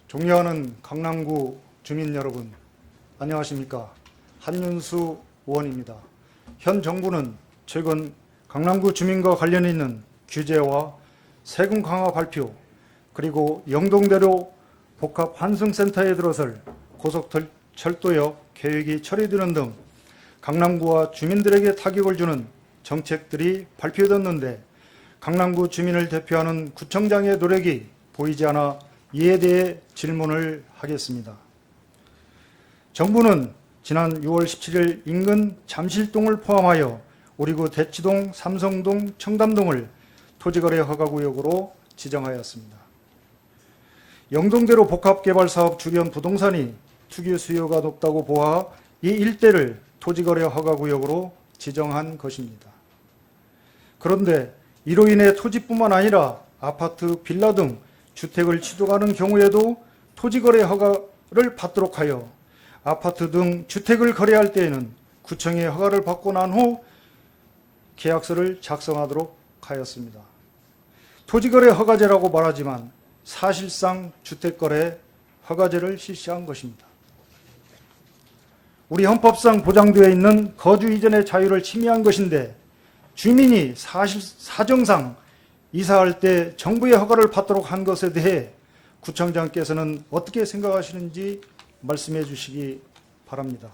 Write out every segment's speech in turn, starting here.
존경하는 강남구 주민 여러분, 안녕하십니까? 한윤수 의원입니다. 현 정부는 최근 강남구 주민과 관련해 있는 규제와 세금 강화 발표, 그리고 영동대로 복합 환승센터에 들어설 고속철도역 계획이 처리되는 등 강남구와 주민들에게 타격을 주는 정책들이 발표됐는데, 강남구 주민을 대표하는 구청장의 노력이 보이지 않아 이에 대해 질문을 하겠습니다. 정부는 지난 6월 17일 인근 잠실동을 포함하여 우리구 대치동, 삼성동, 청담동을 토지거래 허가구역으로 지정하였습니다. 영동대로 복합개발사업 주변 부동산이 투기 수요가 높다고 보아 이 일대를 토지거래 허가구역으로 지정한 것입니다. 그런데 이로 인해 토지뿐만 아니라 아파트, 빌라 등 주택을 취득하는 경우에도 토지거래 허가를 받도록 하여 아파트 등 주택을 거래할 때에는 구청의 허가를 받고 난 후 계약서를 작성하도록 하였습니다. 토지거래 허가제라고 말하지만 사실상 주택거래 허가제를 실시한 것입니다. 우리 헌법상 보장되어 있는 거주 이전의 자유를 침해한 것인데, 주민이 사정상 이사할 때 정부의 허가를 받도록 한 것에 대해 구청장께서는 어떻게 생각하시는지 말씀해 주시기 바랍니다.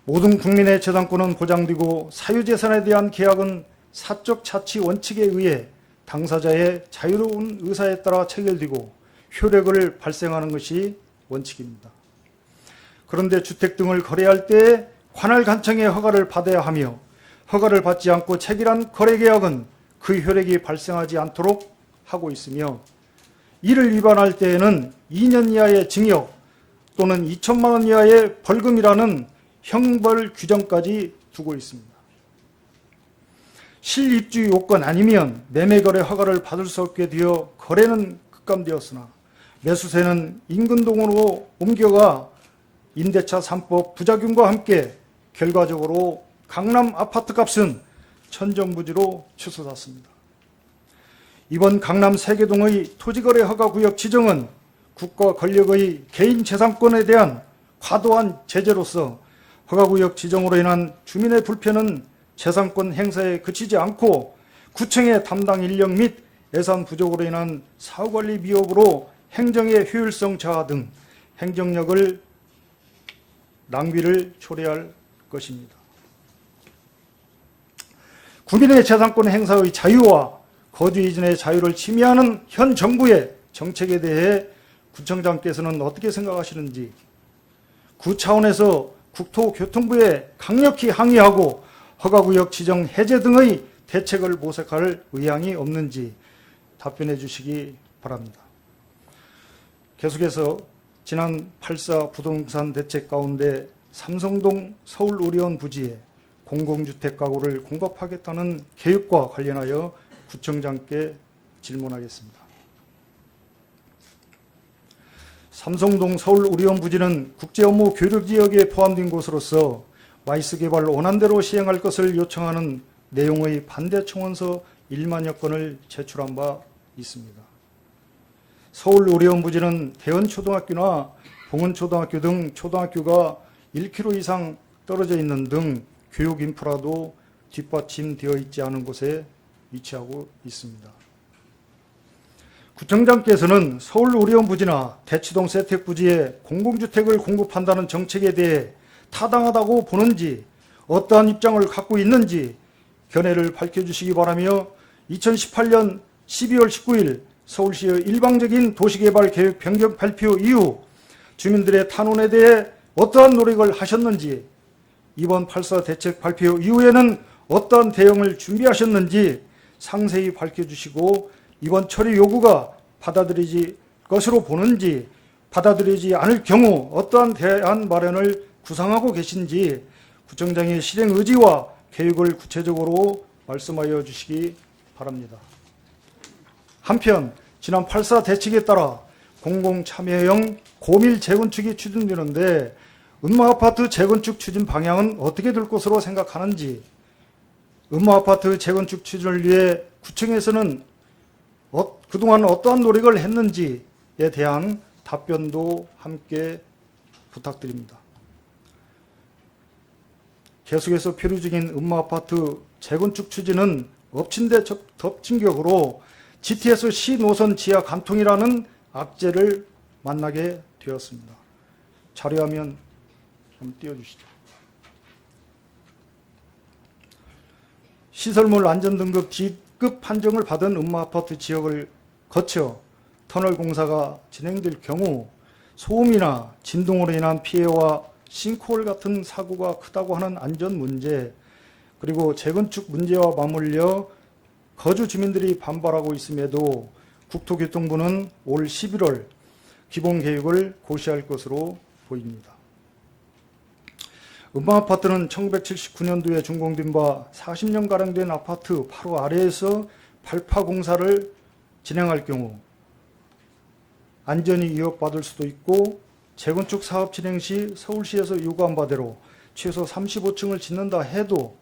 모든 국민의 재산권은 보장되고 사유재산에 대한 계약은 사적 차치 원칙에 의해 당사자의 자유로운 의사에 따라 체결되고 효력을 발생하는 것이 원칙입니다. 그런데 주택 등을 거래할 때 관할 간청의 허가를 받아야 하며, 허가를 받지 않고 체결한 거래계약은 그 효력이 발생하지 않도록 하고 있으며, 이를 위반할 때에는 2년 이하의 징역 또는 2천만 원 이하의 벌금이라는 형벌 규정까지 두고 있습니다. 실입주 요건 아니면 매매거래 허가를 받을 수 없게 되어 거래는 급감되었으나, 매수세는 인근동으로 옮겨가 임대차 3법 부작용과 함께 결과적으로 강남 아파트 값은 천정부지로 치솟았습니다. 이번 강남 세계동의 토지거래 허가구역 지정은 국가 권력의 개인 재산권에 대한 과도한 제재로서 허가구역 지정으로 인한 주민의 불편은 재산권 행사에 그치지 않고 구청의 담당 인력 및 예산 부족으로 인한 사후관리 미흡으로 행정의 효율성 저하 등 행정력을 낭비를 초래할 것입니다. 국민의 재산권 행사의 자유와 거주 이전의 자유를 침해하는 현 정부의 정책에 대해 구청장께서는 어떻게 생각하시는지, 구 차원에서 국토교통부에 강력히 항의하고 허가구역 지정 해제 등의 대책을 모색할 의향이 없는지 답변해 주시기 바랍니다. 계속해서 지난 8.4 부동산 대책 가운데 삼성동 서울의료원 부지에 공공주택 가구를 공급하겠다는 계획과 관련하여 구청장께 질문하겠습니다. 삼성동 서울의료원 부지는 국제업무 교류지역에 포함된 곳으로서 와이스 개발을 원안대로 시행할 것을 요청하는 내용의 반대 청원서 1만여 건을 제출한 바 있습니다. 서울의료원 부지는 대원초등학교나 봉은초등학교 등 초등학교가 1km 이상 떨어져 있는 등 교육 인프라도 뒷받침되어 있지 않은 곳에 위치하고 있습니다. 구청장께서는 서울의료원 부지나 대치동 세택 부지에 공공주택을 공급한다는 정책에 대해 타당하다고 보는지, 어떠한 입장을 갖고 있는지 견해를 밝혀주시기 바라며, 2018년 12월 19일 서울시의 일방적인 도시개발 계획 변경 발표 이후 주민들의 탄원에 대해 어떠한 노력을 하셨는지, 이번 8.4 대책 발표 이후에는 어떠한 대응을 준비하셨는지 상세히 밝혀주시고, 이번 처리 요구가 받아들이지 것으로 보는지, 받아들이지 않을 경우 어떠한 대안 마련을 구상하고 계신지 구청장의 실행 의지와 계획을 구체적으로 말씀하여 주시기 바랍니다. 한편 지난 8.4 대책에 따라 공공참여형 고밀 재건축이 추진되는데, 음마아파트 재건축 추진 방향은 어떻게 될 것으로 생각하는지, 음마아파트 재건축 추진을 위해 구청에서는 그동안 어떠한 노력을 했는지에 대한 답변도 함께 부탁드립니다. 계속해서 표류 중인 음마아파트 재건축 추진은 엎친 데 덮친 격으로 GTX-C 노선 지하 관통이라는 악재를 만나게 되었습니다. 자료화면 좀 띄워주시죠. 시설물 안전등급 G급 판정을 받은 음마아파트 지역을 거쳐 터널 공사가 진행될 경우 소음이나 진동으로 인한 피해와 싱크홀 같은 사고가 크다고 하는 안전 문제, 그리고 재건축 문제와 맞물려 거주 주민들이 반발하고 있음에도 국토교통부는 올 11월 기본계획을 고시할 것으로 보입니다. 음마아파트는 1979년도에 준공된 바 40년가량 된 아파트 바로 아래에서 발파 공사를 진행할 경우 안전이 위협받을 수도 있고 재건축 사업 진행 시 서울시에서 요구한 바대로 최소 35층을 짓는다 해도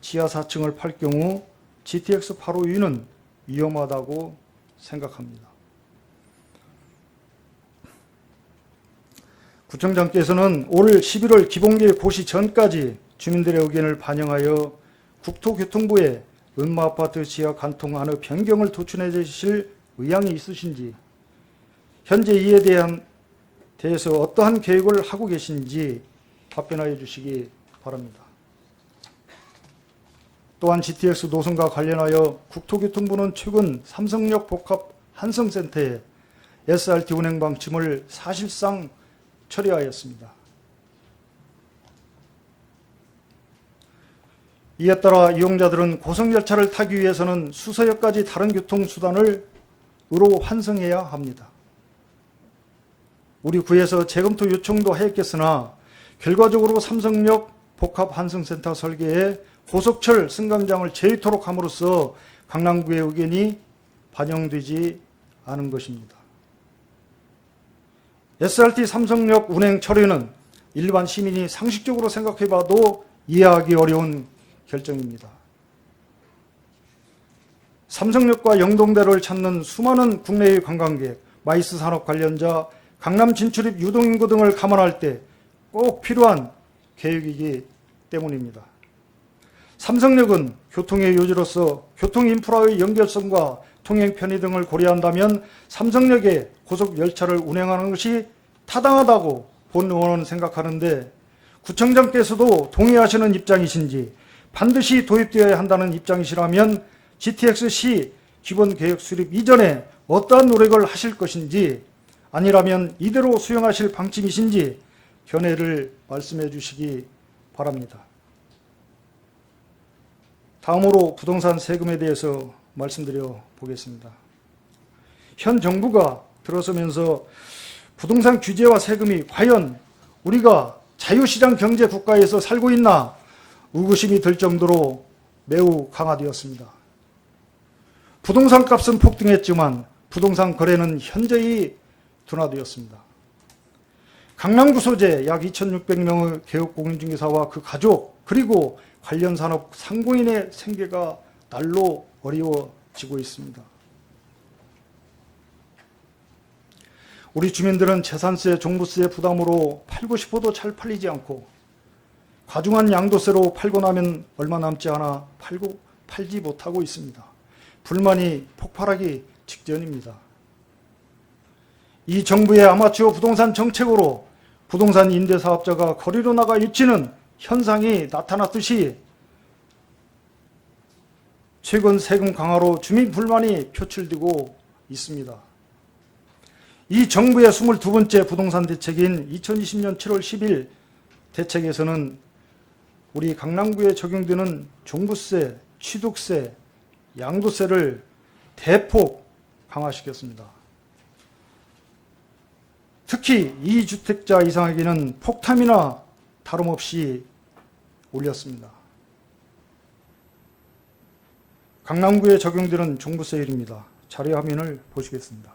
지하 4층을 팔 경우 GTX 852는 위험하다고 생각합니다. 구청장께서는 올 11월 기본계획 고시 전까지 주민들의 의견을 반영하여 국토교통부에 음마아파트 지하 관통 안의 변경을 도출해 주실 의향이 있으신지, 현재 이에 대해서 어떠한 계획을 하고 계신지 답변하여 주시기 바랍니다. 또한 GTX 노선과 관련하여 국토교통부는 최근 삼성역 복합 한성센터에 SRT 운행 방침을 사실상 처리하였습니다. 이에 따라 이용자들은 고속열차를 타기 위해서는 수서역까지 다른 교통수단을 으로 환승해야 합니다. 우리 구에서 재검토 요청도 하였겠으나 결과적으로 삼성역 복합 환승센터 설계에 고속철 승강장을 제외토록 함으로써 강남구의 의견이 반영되지 않은 것입니다. SRT 삼성역 운행 처리는 일반 시민이 상식적으로 생각해봐도 이해하기 어려운 결정입니다. 삼성역과 영동대로를 찾는 수많은 국내의 관광객, 마이스 산업 관련자, 강남 진출입 유동인구 등을 감안할 때 꼭 필요한 계획이기 때문입니다. 삼성역은 교통의 요지로서 교통 인프라의 연결성과 통행 편의 등을 고려한다면 삼성역에 고속 열차를 운행하는 것이 타당하다고 본 의원은 생각하는데, 구청장께서도 동의하시는 입장이신지, 반드시 도입되어야 한다는 입장이시라면 GTX-C 기본계획 수립 이전에 어떠한 노력을 하실 것인지, 아니라면 이대로 수용하실 방침이신지 견해를 말씀해 주시기 바랍니다. 다음으로 부동산 세금에 대해서 말씀드려 보겠습니다. 현 정부가 들어서면서 부동산 규제와 세금이 과연 우리가 자유시장 경제 국가에서 살고 있나 의구심이 들 정도로 매우 강화되었습니다. 부동산 값은 폭등했지만 부동산 거래는 현저히 둔화되었습니다. 강남구 소재 약 2,600명의 개업공인중개사와 그 가족, 그리고 관련 산업 상공인의 생계가 날로 어려워지고 있습니다. 우리 주민들은 재산세, 종부세 부담으로 팔고 싶어도 잘 팔리지 않고 과중한 양도세로 팔고 나면 얼마 남지 않아 팔지 못하고 있습니다. 불만이 폭발하기 직전입니다. 이 정부의 아마추어 부동산 정책으로 부동산 임대사업자가 거리로 나가 유치는 현상이 나타났듯이 최근 세금 강화로 주민 불만이 표출되고 있습니다. 이 정부의 22번째 부동산 대책인 2020년 7월 10일 대책에서는 우리 강남구에 적용되는 종부세, 취득세, 양도세를 대폭 강화시켰습니다. 특히 2주택자 이상에게는 폭탄이나 다름없이 올렸습니다. 강남구에 적용되는 종부세율입니다. 자료 화면을 보시겠습니다.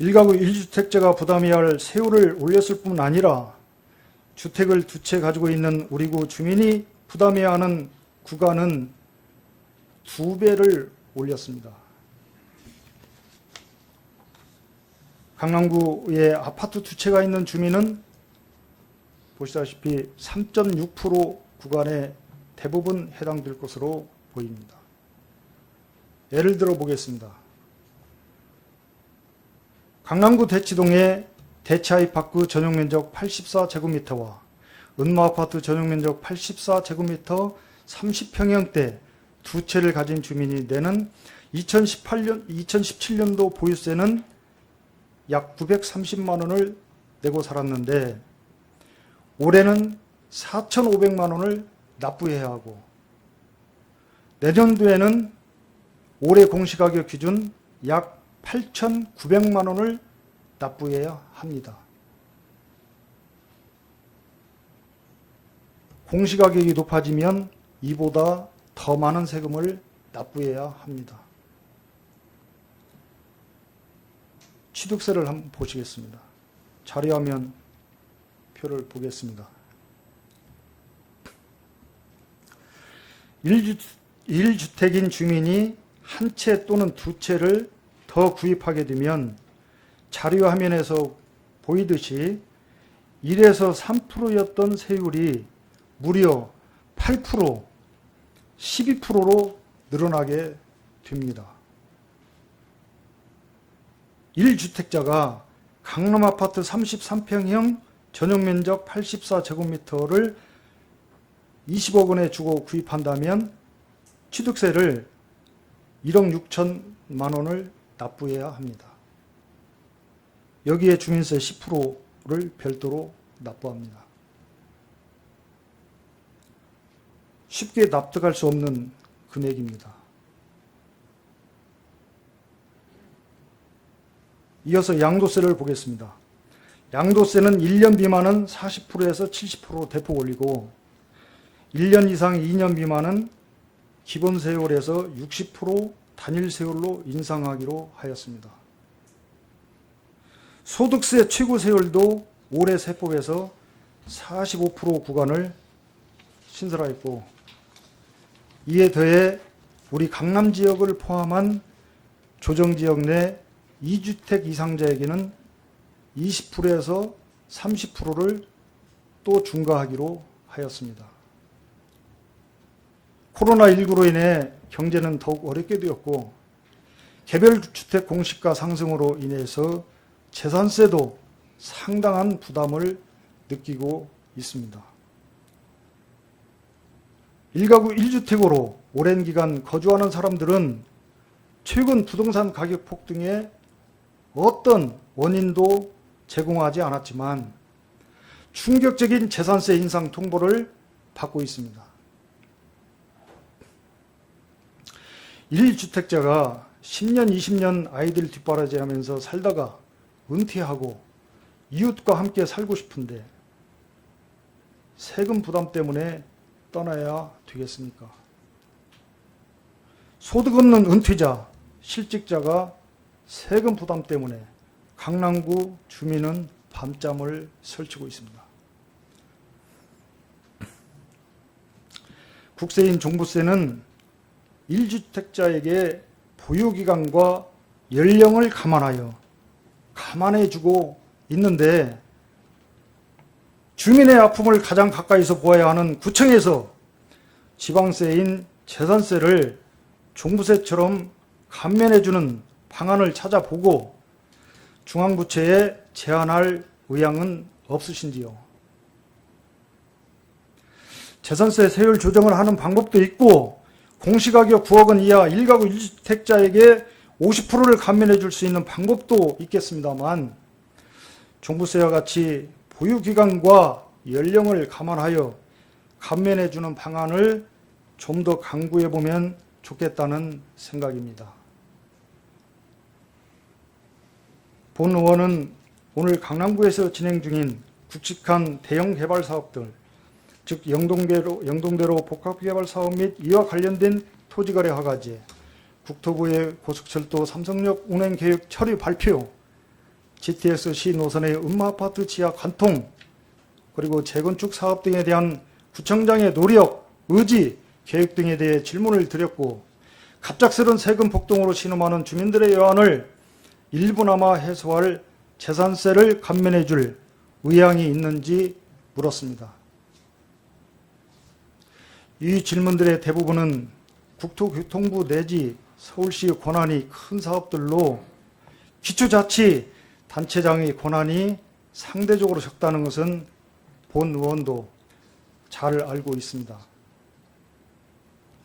1가구 1주택자가 부담해야 할 세율을 올렸을 뿐 아니라 주택을 두 채 가지고 있는 우리 구 주민이 부담해야 하는 구간은 2배를 올렸습니다. 강남구에 아파트 2채가 있는 주민은 보시다시피 3.6% 구간에 대부분 해당될 것으로 보입니다. 예를 들어 보겠습니다. 강남구 대치동의 대치아이파크 전용면적 84제곱미터와 은마아파트 전용면적 84제곱미터 30평형대 2채를 가진 주민이 내는 2017년도 보유세는 약 930만 원을 내고 살았는데 올해는 4,500만 원을 납부해야 하고 내년도에는 올해 공시가격 기준 약 8,900만 원을 납부해야 합니다. 공시가격이 높아지면 이보다 더 많은 세금을 납부해야 합니다. 취득세를 한번 보시겠습니다. 자료화면 표를 보겠습니다. 1주택인 주민이 한 채 또는 2채를 더 구입하게 되면 자료화면에서 보이듯이 1에서 3%였던 세율이 무려 8%, 12%로 늘어나게 됩니다. 1주택자가 강남아파트 33평형 전용면적 84제곱미터를 20억 원에 주고 구입한다면 취득세를 1억 6천만 원을 납부해야 합니다. 여기에 주민세 10%를 별도로 납부합니다. 쉽게 납득할 수 없는 금액입니다. 이어서 양도세를 보겠습니다. 양도세는 1년 미만은 40%에서 70% 대폭 올리고 1년 이상 2년 미만은 기본 세율에서 60% 단일 세율로 인상하기로 하였습니다. 소득세 최고 세율도 올해 세법에서 45% 구간을 신설하였고 이에 더해 우리 강남 지역을 포함한 조정지역 내 2주택 이상자에게는 20%에서 30%를 또 중과하기로 하였습니다. 코로나19로 인해 경제는 더욱 어렵게 되었고 개별 주택 공시가 상승으로 인해서 재산세도 상당한 부담을 느끼고 있습니다. 1가구 1주택으로 오랜 기간 거주하는 사람들은 최근 부동산 가격 폭등에 어떤 원인도 제공하지 않았지만 충격적인 재산세 인상 통보를 받고 있습니다. 1주택자가 10년, 20년 아이들 뒷바라지하면서 살다가 은퇴하고 이웃과 함께 살고 싶은데 세금 부담 때문에 떠나야 되겠습니까? 소득 없는 은퇴자, 실직자가 세금 부담 때문에 강남구 주민은 밤잠을 설치고 있습니다. 국세인 종부세는 1주택자에게 보유기간과 연령을 감안해주고 있는데 주민의 아픔을 가장 가까이서 보아야 하는 구청에서 지방세인 재산세를 종부세처럼 감면해주는 방안을 찾아보고 중앙부처에 제안할 의향은 없으신지요? 재산세 세율 조정을 하는 방법도 있고 공시가격 9억 원 이하 1가구 1주택자에게 50%를 감면해 줄 수 있는 방법도 있겠습니다만 종부세와 같이 보유기간과 연령을 감안하여 감면해 주는 방안을 좀 더 강구해 보면 좋겠다는 생각입니다. 본 의원은 오늘 강남구에서 진행 중인 굵직한 대형 개발 사업들, 즉 영동대로 복합개발 사업 및 이와 관련된 토지거래 허가제, 국토부의 고속철도 삼성역 운행계획 처리 발표, GTX-C 노선의 은마아파트 지하 관통, 그리고 재건축 사업 등에 대한 구청장의 노력, 의지, 계획 등에 대해 질문을 드렸고 갑작스런 세금 폭등으로 신음하는 주민들의 여한을 일부나마 해소할 재산세를 감면해 줄 의향이 있는지 물었습니다. 이 질문들의 대부분은 국토교통부 내지 서울시의 권한이 큰 사업들로 기초자치단체장의 권한이 상대적으로 적다는 것은 본 의원도 잘 알고 있습니다.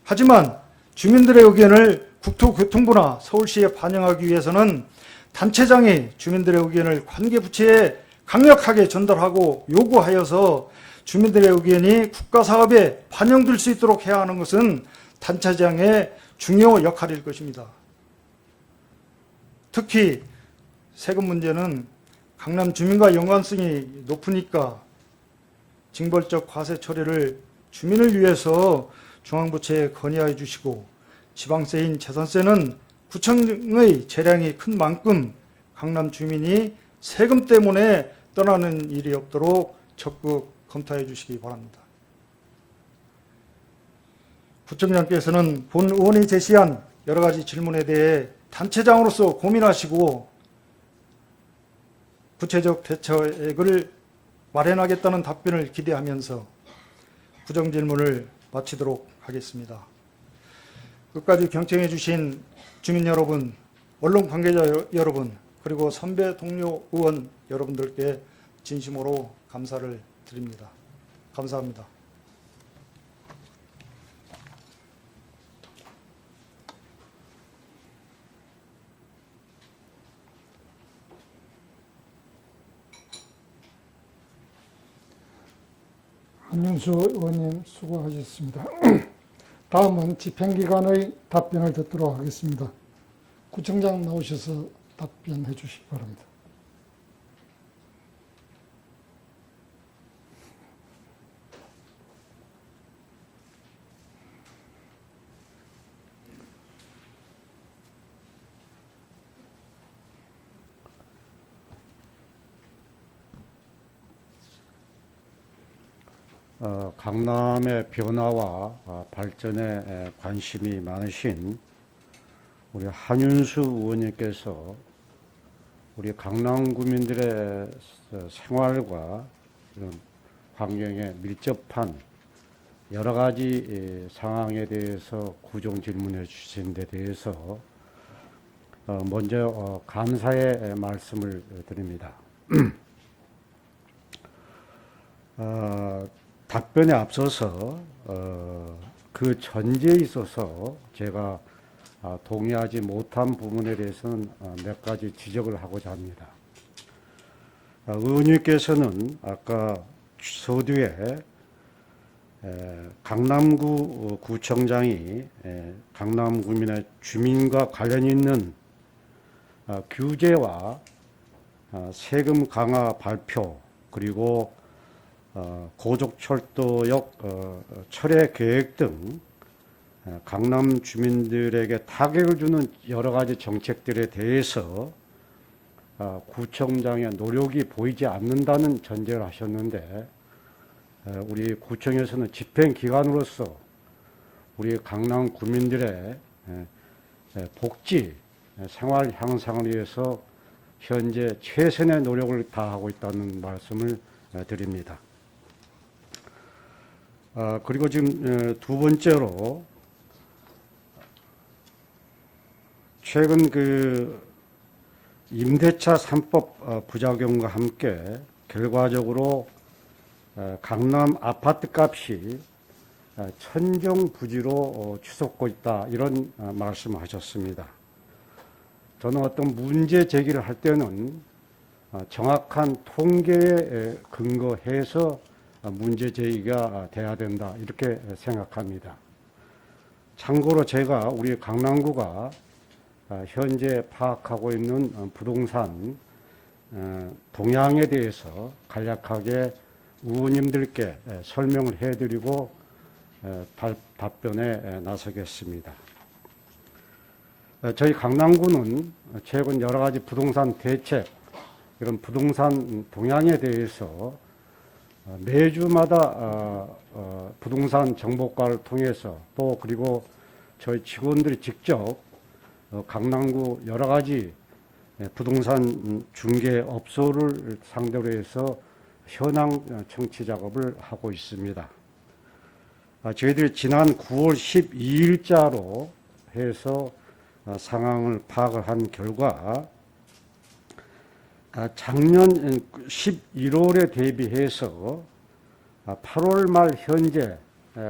하지만 주민들의 의견을 국토교통부나 서울시에 반영하기 위해서는 단체장이 주민들의 의견을 관계부처에 강력하게 전달하고 요구하여서 주민들의 의견이 국가사업에 반영될 수 있도록 해야 하는 것은 단체장의 중요 역할일 것입니다. 특히 세금 문제는 강남 주민과 연관성이 높으니까 징벌적 과세 처리를 주민을 위해서 중앙부처에 건의해 주시고, 지방세인 재산세는 구청의 재량이 큰 만큼 강남 주민이 세금 때문에 떠나는 일이 없도록 적극 검토해 주시기 바랍니다. 부총장께서는 본 의원이 제시한 여러 가지 질문에 대해 단체장으로서 고민하시고 구체적 대처액을 마련하겠다는 답변을 기대하면서 부정질문을 마치도록 하겠습니다. 끝까지 경청해 주신 주민 여러분, 언론 관계자 여러분, 그리고 선배 동료 의원 여러분들께 진심으로 감사를 드립니다. 감사합니다. 한윤수 의원님 수고하셨습니다. 다음은 집행기관의 답변을 듣도록 하겠습니다. 구청장 나오셔서 답변해 주시기 바랍니다. 강남의 변화와 발전에 관심이 많으신 우리 한윤수 의원님께서 우리 강남 구민들의 생활과 이런 환경에 밀접한 여러 가지 상황에 대해서 구정 질문해 주신 데 대해서 먼저 감사의 말씀을 드립니다. 답변에 앞서서 그 전제에 있어서 제가 동의하지 못한 부분에 대해서는 몇 가지 지적을 하고자 합니다. 의원님께서는 아까 서두에 강남구 구청장이 강남구민의 주민과 관련 있는 규제와 세금 강화 발표, 그리고 고속철도역 철회 계획 등 강남 주민들에게 타격을 주는 여러 가지 정책들에 대해서 구청장의 노력이 보이지 않는다는 전제를 하셨는데, 우리 구청에서는 집행기관으로서 우리 강남 구민들의 복지, 생활 향상을 위해서 현재 최선의 노력을 다하고 있다는 말씀을 드립니다. 그리고 지금 두 번째로, 최근 그 임대차 3법 부작용과 함께 결과적으로 강남 아파트 값이 천정부지로 치솟고 있다, 이런 말씀을 하셨습니다. 저는 어떤 문제 제기를 할 때는 정확한 통계에 근거해서 문제 제기가 돼야 된다, 이렇게 생각합니다. 참고로 제가 우리 강남구가 현재 파악하고 있는 부동산 동향에 대해서 간략하게 의원님들께 설명을 해드리고 답변에 나서겠습니다. 저희 강남구는 최근 여러 가지 부동산 대책, 이런 부동산 동향에 대해서 매주마다 부동산 정보과를 통해서, 또 그리고 저희 직원들이 직접 강남구 여러 가지 부동산 중개업소를 상대로 해서 현황 청취 작업을 하고 있습니다. 저희들이 지난 9월 12일자로 해서 상황을 파악을 한 결과 작년 11월에 대비해서 8월 말 현재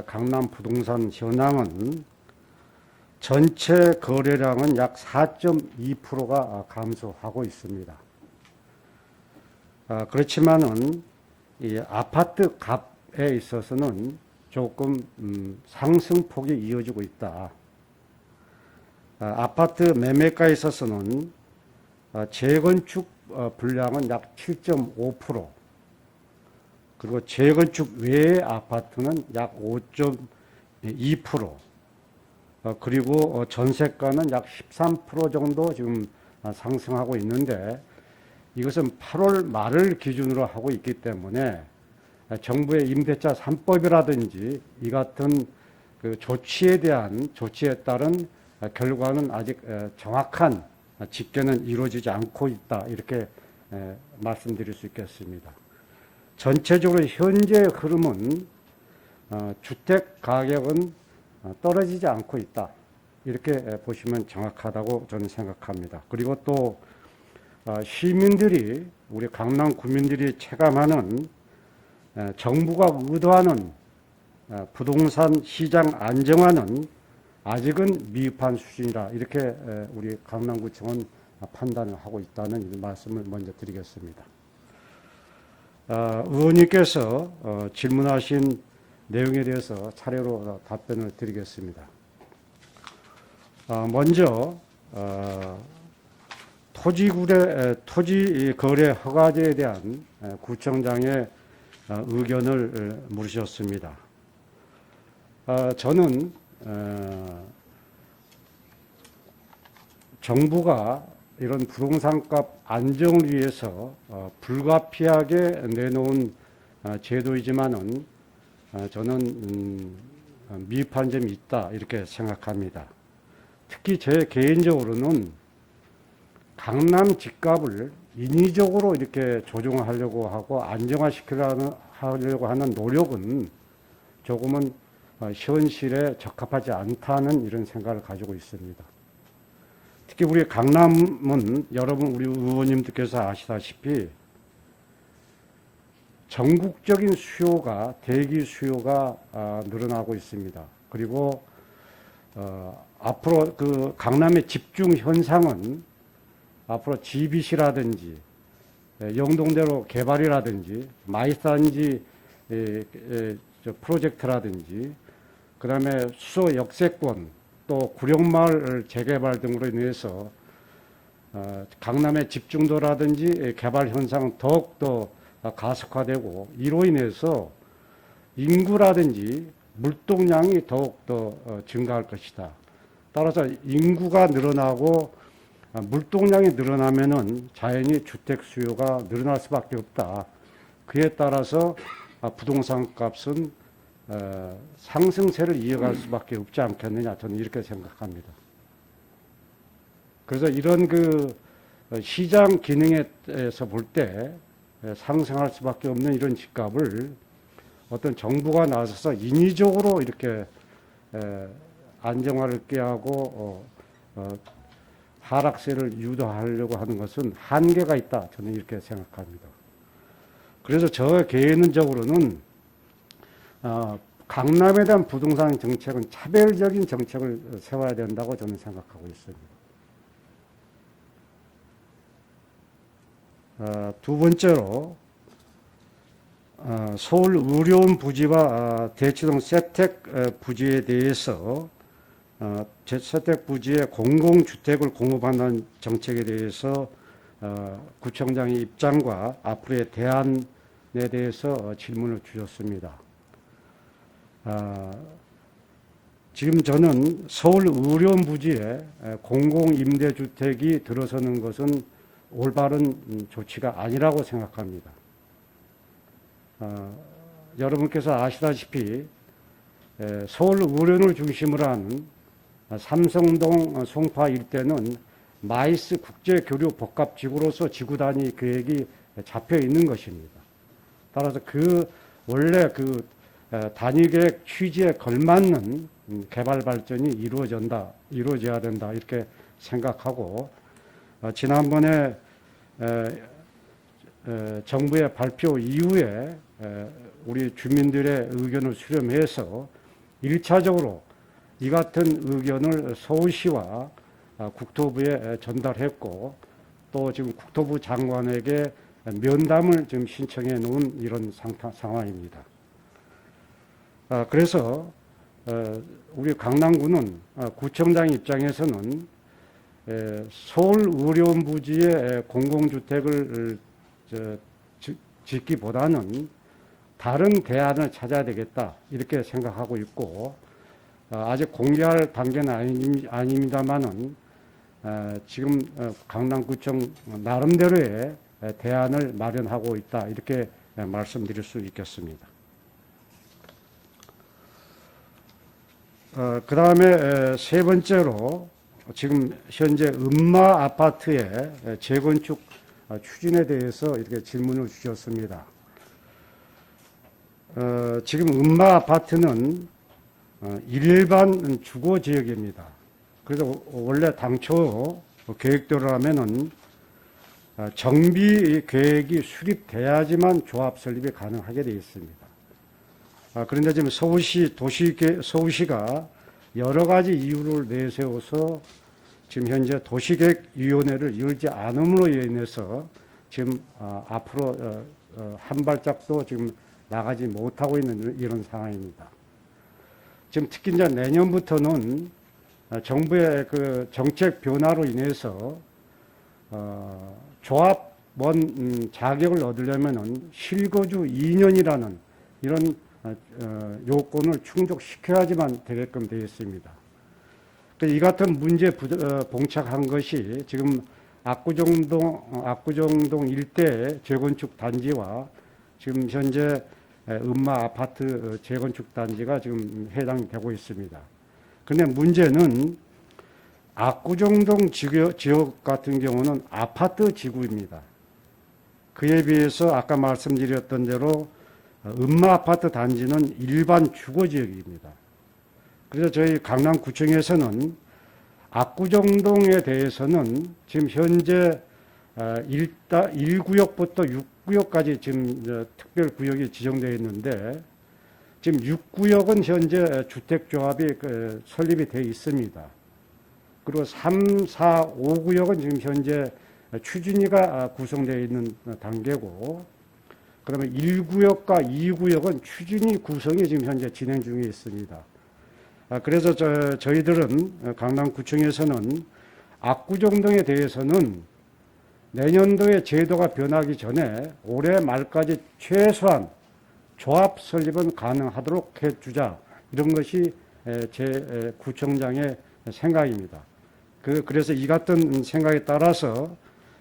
강남 부동산 현황은 전체 거래량은 약 4.2%가 감소하고 있습니다. 그렇지만은 이 아파트 값에 있어서는 조금 상승폭이 이어지고 있다. 아파트 매매가에 있어서는 재건축 분량은 약 7.5%, 그리고 재건축 외의 아파트는 약 5.2%, 그리고 전세가는 약 13% 정도 지금 상승하고 있는데, 이것은 8월 말을 기준으로 하고 있기 때문에 정부의 임대차 3법이라든지 이 같은 그 조치에 따른 결과는 아직 정확한 집계는 이루어지지 않고 있다, 이렇게 말씀드릴 수 있겠습니다. 전체적으로 현재 흐름은 주택 가격은 떨어지지 않고 있다, 이렇게 보시면 정확하다고 저는 생각합니다. 그리고 또 시민들이, 우리 강남 구민들이 체감하는 정부가 의도하는 부동산 시장 안정화는 아직은 미흡한 수준이라, 이렇게 우리 강남구청은 판단을 하고 있다는 말씀을 먼저 드리겠습니다. 의원님께서 질문하신 내용에 대해서 차례로 답변을 드리겠습니다. 먼저 토지 거래 허가제에 대한 구청장의 의견을 물으셨습니다. 저는 정부가 이런 부동산값 안정을 위해서 불가피하게 내놓은 제도이지만은 저는 미흡한 점이 있다, 이렇게 생각합니다. 특히 제 개인적으로는 강남 집값을 인위적으로 이렇게 조정하려고 하고 안정화시키려고 하는 노력은 조금은 현실에 적합하지 않다는 이런 생각을 가지고 있습니다. 특히 우리 강남은 여러분, 우리 의원님들께서 아시다시피 전국적인 수요가, 대기 수요가 늘어나고 있습니다. 그리고 앞으로 그 강남의 집중 현상은 앞으로 GBC라든지 영동대로 개발이라든지 마이스단지 프로젝트라든지, 그 다음에 수소 역세권, 또 구룡마을 재개발 등으로 인해서 강남의 집중도라든지 개발 현상은 더욱더 가속화되고, 이로 인해서 인구라든지 물동량이 더욱더 증가할 것이다. 따라서 인구가 늘어나고 물동량이 늘어나면은 자연히 주택 수요가 늘어날 수밖에 없다. 그에 따라서 부동산 값은 상승세를 이어갈 수밖에 없지 않겠느냐, 저는 이렇게 생각합니다. 그래서 이런 그 시장 기능에서 볼 때 상승할 수밖에 없는 이런 집값을 어떤 정부가 나서서 인위적으로 이렇게 안정화를 꾀하고 하락세를 유도하려고 하는 것은 한계가 있다, 저는 이렇게 생각합니다. 그래서 저 개인적으로는 강남에 대한 부동산 정책은 차별적인 정책을 세워야 된다고 저는 생각하고 있습니다. 두 번째로 서울 의료원 부지와 대치동 세택 부지에 대해서 세택 부지에 공공주택을 공급하는 정책에 대해서 구청장의 입장과 앞으로의 대안에 대해서 질문을 주셨습니다. 지금 저는 서울 의료원 부지에 공공임대주택이 들어서는 것은 올바른 조치가 아니라고 생각합니다. 여러분께서 아시다시피 서울 의료원을 중심으로 한 삼성동 송파 일대는 마이스 국제교류 복합지구로서 지구 단위 계획이 잡혀 있는 것입니다. 따라서 원래 단위 계획 취지에 걸맞는 개발 발전이 이루어져야 된다 이렇게 생각하고, 지난번에 정부의 발표 이후에 우리 주민들의 의견을 수렴해서 1차적으로 이 같은 의견을 서울시와 국토부에 전달했고, 또 지금 국토부 장관에게 면담을 지금 신청해 놓은 이런 상황입니다. 그래서 우리 강남구는 구청장 입장에서는 서울의료원 부지의 공공주택을 짓기보다는 다른 대안을 찾아야 되겠다 이렇게 생각하고 있고, 아직 공개할 단계는 아닙니다만은 지금 강남구청 나름대로의 대안을 마련하고 있다 이렇게 말씀드릴 수 있겠습니다. 그 다음에 세 번째로 지금 현재 음마 아파트의 재건축 추진에 대해서 이렇게 질문을 주셨습니다. 지금 음마 아파트는 일반 주거 지역입니다. 그래서 원래 당초 계획대로라면은 정비 계획이 수립돼야지만 조합 설립이 가능하게 되어 있습니다. 그런데 지금 서울시가 여러 가지 이유를 내세워서 지금 현재 도시계획위원회를 열지 않음으로 인해서 지금 앞으로 한 발짝도 지금 나가지 못하고 있는 이런 상황입니다. 지금 특히 이제 내년부터는 정부의 그 정책 변화로 인해서 조합원 자격을 얻으려면은 실거주 2년이라는 이런 요건을 충족시켜야지만 되게끔 되어 있습니다. 이 같은 문제에 봉착한 것이 지금 압구정동 일대 재건축 단지와 지금 현재 음마 아파트 재건축 단지가 지금 해당되고 있습니다. 그런데 문제는 압구정동 지역 같은 경우는 아파트 지구입니다. 그에 비해서 아까 말씀드렸던 대로 음마 아파트 단지는 일반 주거 지역입니다. 그래서 저희 강남구청에서는 압구정동에 대해서는 지금 현재 1구역부터 6구역까지 지금 특별구역이 지정되어 있는데, 지금 6구역은 현재 주택조합이 설립이 되어 있습니다. 그리고 3, 4, 5구역은 지금 현재 추진위가 구성되어 있는 단계고, 그러면 1구역과 2구역은 추진위 구성이 지금 현재 진행 중에 있습니다. 그래서 저희들은 강남구청에서는 압구정동에 대해서는 내년도에 제도가 변하기 전에 올해 말까지 최소한 조합 설립은 가능하도록 해주자, 이런 것이 제 구청장의 생각입니다. 그래서 이 같은 생각에 따라서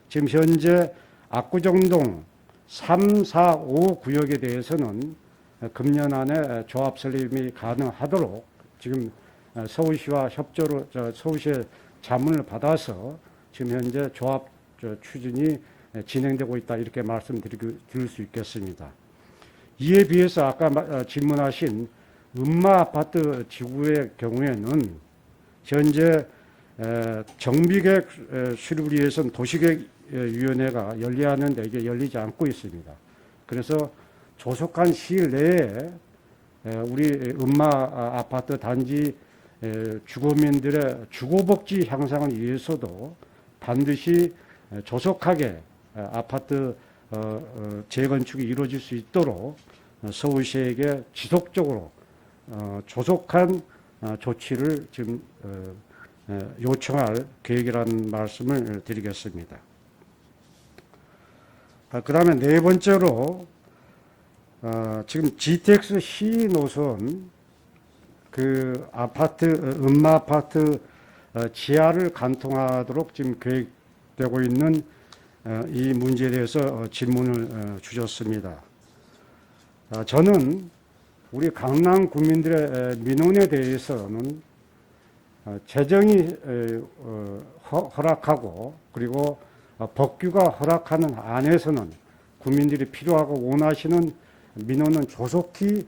지금 현재 압구정동 3, 4, 5 구역에 대해서는 금년 안에 조합 설립이 가능하도록 지금 서울시와 협조로 서울시의 자문을 받아서 지금 현재 조합 추진이 진행되고 있다, 이렇게 말씀드릴 수 있겠습니다. 이에 비해서 아까 질문하신 음마 아파트 지구의 경우에는 현재 정비계획 수립을 위해서는 도시계획위원회가 열려야 하는데 이게 열리지 않고 있습니다. 그래서 조속한 시일 내에 우리 음마 아파트 단지 주거민들의 주거복지 향상을 위해서도 반드시 조속하게 아파트 재건축이 이루어질 수 있도록 서울시에게 지속적으로 조속한 조치를 지금 요청할 계획이라는 말씀을 드리겠습니다. 그 다음에 네 번째로 지금 GTX C 노선 그 아파트 음마 아파트 지하를 관통하도록 지금 계획되고 있는 이 문제에 대해서 질문을 주셨습니다. 저는 우리 강남 국민들의 민원에 대해서는 재정이 허락하고 그리고 법규가 허락하는 안에서는 국민들이 필요하고 원하시는 민원은 조속히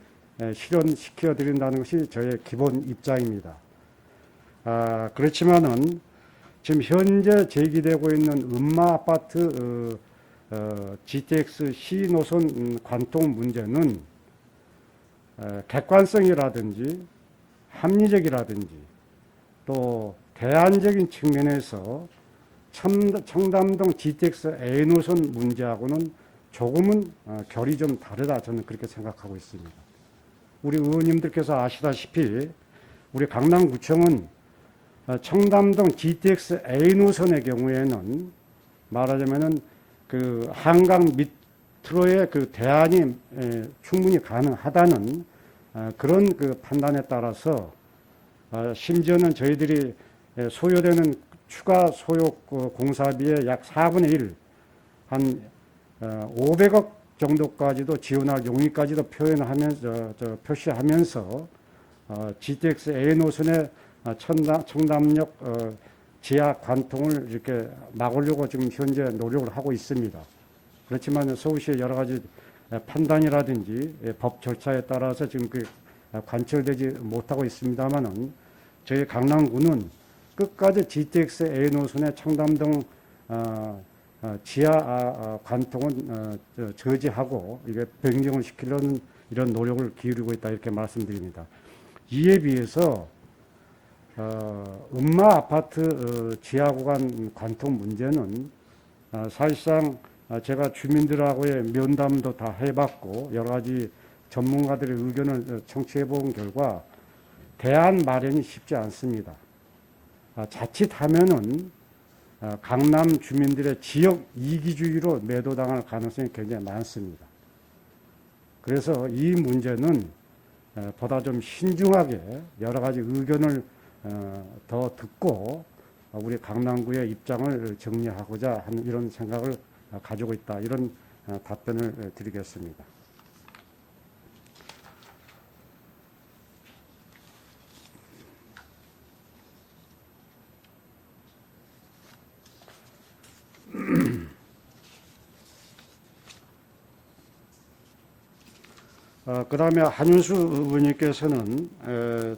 실현시켜 드린다는 것이 저의 기본 입장입니다. 그렇지만은 지금 현재 제기되고 있는 음마아파트 GTX C 노선 관통 문제는 객관성이라든지 합리적이라든지 또 대안적인 측면에서 청담동 GTX A 노선 문제하고는 조금은 결이 좀 다르다, 저는 그렇게 생각하고 있습니다. 우리 의원님들께서 아시다시피 우리 강남구청은 청담동 GTX A 노선의 경우에는 말하자면은 그 한강 밑으로의 그 대안이 충분히 가능하다는 그런 그 판단에 따라서 심지어는 저희들이 소요되는 추가 소요 공사비의 약 4분의 1, 한 500억 정도까지도 지원할 용의까지도 표시하면서 GTX A 노선의 청담역 지하 관통을 이렇게 막으려고 지금 현재 노력을 하고 있습니다. 그렇지만 서울시의 여러 가지 판단이라든지 법 절차에 따라서 지금 그 관철되지 못하고 있습니다만은 저희 강남구는 끝까지 GTX A 노선의 청담동 지하 관통은 저지하고 이게 변경을 시키려는 이런 노력을 기울이고 있다, 이렇게 말씀드립니다. 이에 비해서 음마 아파트 지하 구간 관통 문제는 사실상 제가 주민들하고의 면담도 다 해봤고 여러 가지 전문가들의 의견을 청취해 본 결과 대안 마련이 쉽지 않습니다. 자칫하면은 강남 주민들의 지역 이기주의로 매도당할 가능성이 굉장히 많습니다. 그래서 이 문제는 보다 좀 신중하게 여러 가지 의견을 더 듣고 우리 강남구의 입장을 정리하고자 하는 이런 생각을 가지고 있다, 이런 답변을 드리겠습니다. 그 다음에 한윤수 의원님께서는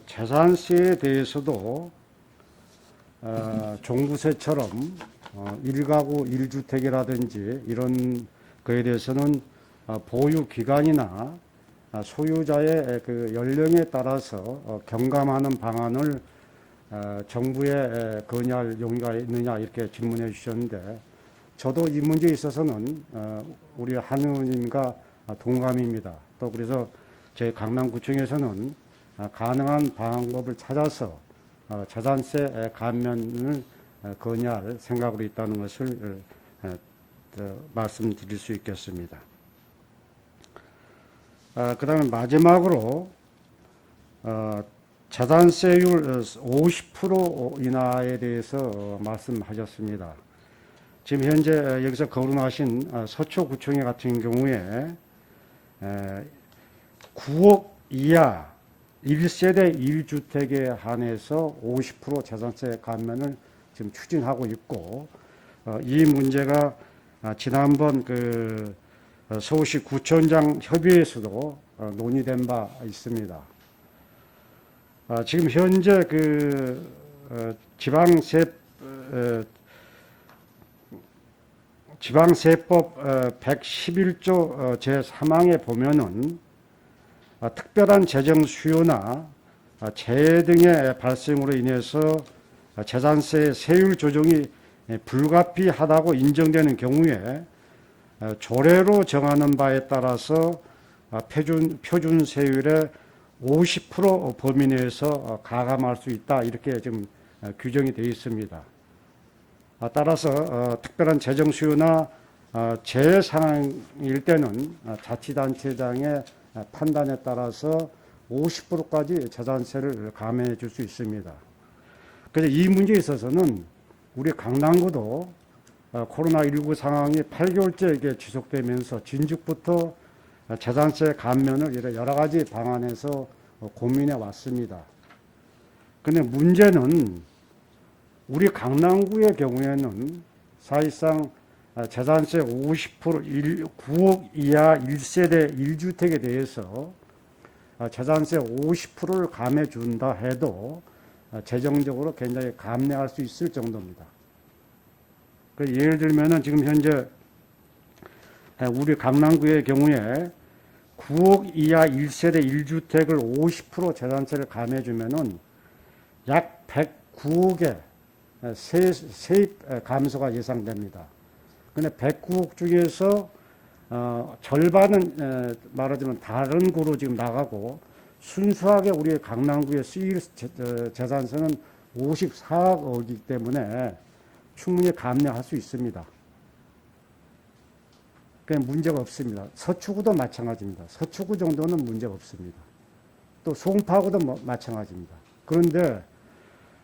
재산세에 대해서도 종부세처럼 1가구 1주택이라든지 이런 거에 대해서는 보유 기간이나 소유자의 그 연령에 따라서 경감하는 방안을 정부에 건의할 용의가 있느냐, 이렇게 질문해 주셨는데 저도 이 문제에 있어서는 우리 한 의원님과 동감입니다. 또 그래서 제 강남구청에서는 가능한 방법을 찾아서 재산세 감면을 건의할 생각으로 있다는 것을 말씀드릴 수 있겠습니다. 그 다음에 마지막으로 재산세율 50% 인하에 대해서 말씀하셨습니다. 지금 현재 여기서 거론하신 서초구청에 같은 경우에 9억 이하 1세대 1주택에 한해서 50% 재산세 감면을 지금 추진하고 있고, 이 문제가 지난번 그 서울시 구청장 협의회에서도 논의된 바 있습니다. 지금 현재 그 지방세법 111조 제3항에 보면은 특별한 재정 수요나 재해 등의 발생으로 인해서 재산세 세율 조정이 불가피하다고 인정되는 경우에 조례로 정하는 바에 따라서 표준 세율의 50% 범위 내에서 가감할 수 있다, 이렇게 지금 규정이 되어 있습니다. 따라서 특별한 재정 수요나 재해 상황일 때는 자치단체장의 판단에 따라서 50%까지 재산세를 감해해 줄 수 있습니다. 그래서 이 문제에 있어서는 우리 강남구도 코로나19 상황이 8개월째 이게 지속되면서 진즉부터 재산세 감면을 여러 가지 방안에서 고민해 왔습니다. 근데 문제는 우리 강남구의 경우에는 사실상 재산세 50% 9억 이하 1세대 1주택에 대해서 재산세 50%를 감해 준다 해도 재정적으로 굉장히 감내할 수 있을 정도입니다. 예를 들면은 지금 현재 우리 강남구의 경우에 9억 이하 1세대 1주택을 50% 재산세를 감해 주면은 약 109억의 세입 감소가 예상됩니다. 근데 109억 중에서 절반은 말하자면 다른 구로 지금 나가고 순수하게 우리 강남구의 수익 재산세는 54억이기 때문에 충분히 감내할 수 있습니다. 그냥 문제가 없습니다. 서초구도 마찬가지입니다. 서초구 정도는 문제가 없습니다. 또 송파구도 마찬가지입니다. 그런데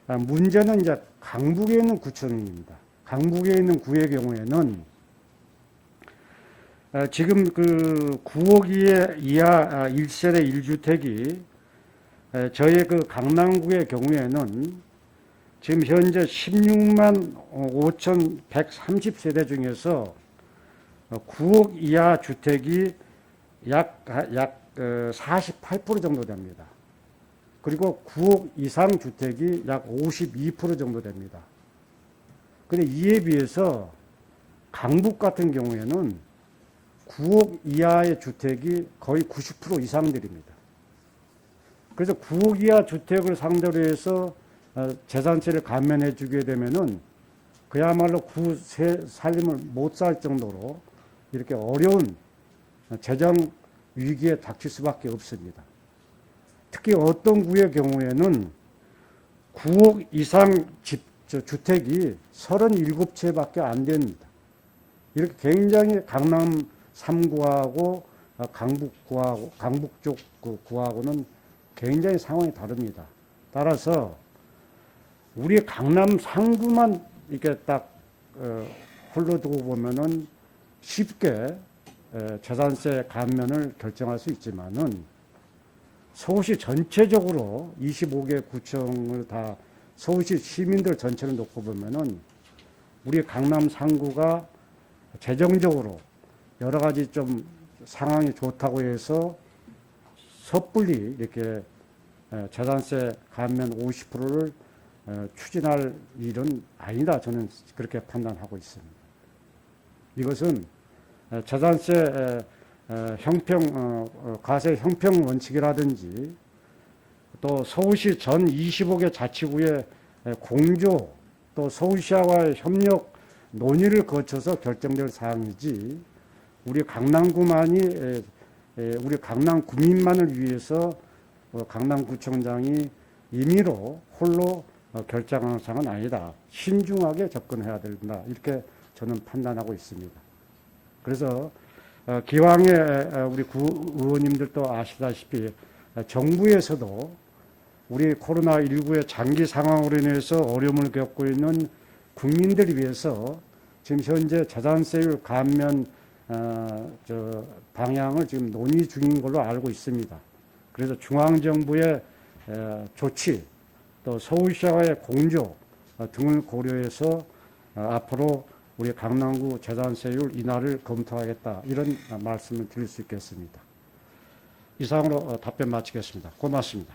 문제는 이제 강북에 있는 구청입니다. 강북에 있는 구의 경우에는 지금 그 9억 이하 1세대 1주택이 저희 그 강남구의 경우에는 지금 현재 16만 5,130세대 중에서 9억 이하 주택이 약 48% 정도 됩니다. 그리고 9억 이상 주택이 약 52% 정도 됩니다. 그런데 이에 비해서 강북 같은 경우에는 9억 이하의 주택이 거의 90% 이상들입니다. 그래서 9억 이하 주택을 상대로 해서 재산세를 감면해 주게 되면은 그야말로 구 살림을 못 살 정도로 이렇게 어려운 재정 위기에 닥칠 수밖에 없습니다. 특히 어떤 구의 경우에는 9억 이상 주택이 37채밖에 안 됩니다. 이렇게 굉장히 강남 3구하고 강북구하고 강북 쪽 구하고는 굉장히 상황이 다릅니다. 따라서 우리 강남 3구만 이렇게 딱 홀로 두고 보면은 쉽게 재산세 감면을 결정할 수 있지만은 서울시 전체적으로 25개 구청을 다 서울시 시민들 전체를 놓고 보면은 우리 강남 3구가 재정적으로 여러 가지 좀 상황이 좋다고 해서 섣불리 이렇게 재산세 감면 50%를 추진할 일은 아니다. 저는 그렇게 판단하고 있습니다. 이것은 재산세 과세 형평 원칙이라든지 또 서울시 전 25개 자치구의 공조 또 서울시와의 협력 논의를 거쳐서 결정될 사항이지 우리 강남구만이 우리 강남 구민만을 위해서 강남구청장이 임의로 홀로 결정하는 사항은 아니다. 신중하게 접근해야 된다. 이렇게 저는 판단하고 있습니다. 그래서 기왕에 우리 구 의원님들도 아시다시피 정부에서도 우리 코로나19의 장기 상황으로 인해서 어려움을 겪고 있는 국민들을 위해서 지금 현재 재산세율 감면 방향을 지금 논의 중인 걸로 알고 있습니다. 그래서 중앙정부의 조치 또 서울시와의 공조 등을 고려해서 앞으로 우리 강남구 재산세율 인하를 검토하겠다 이런 말씀을 드릴 수 있겠습니다. 이상으로 답변 마치겠습니다. 고맙습니다.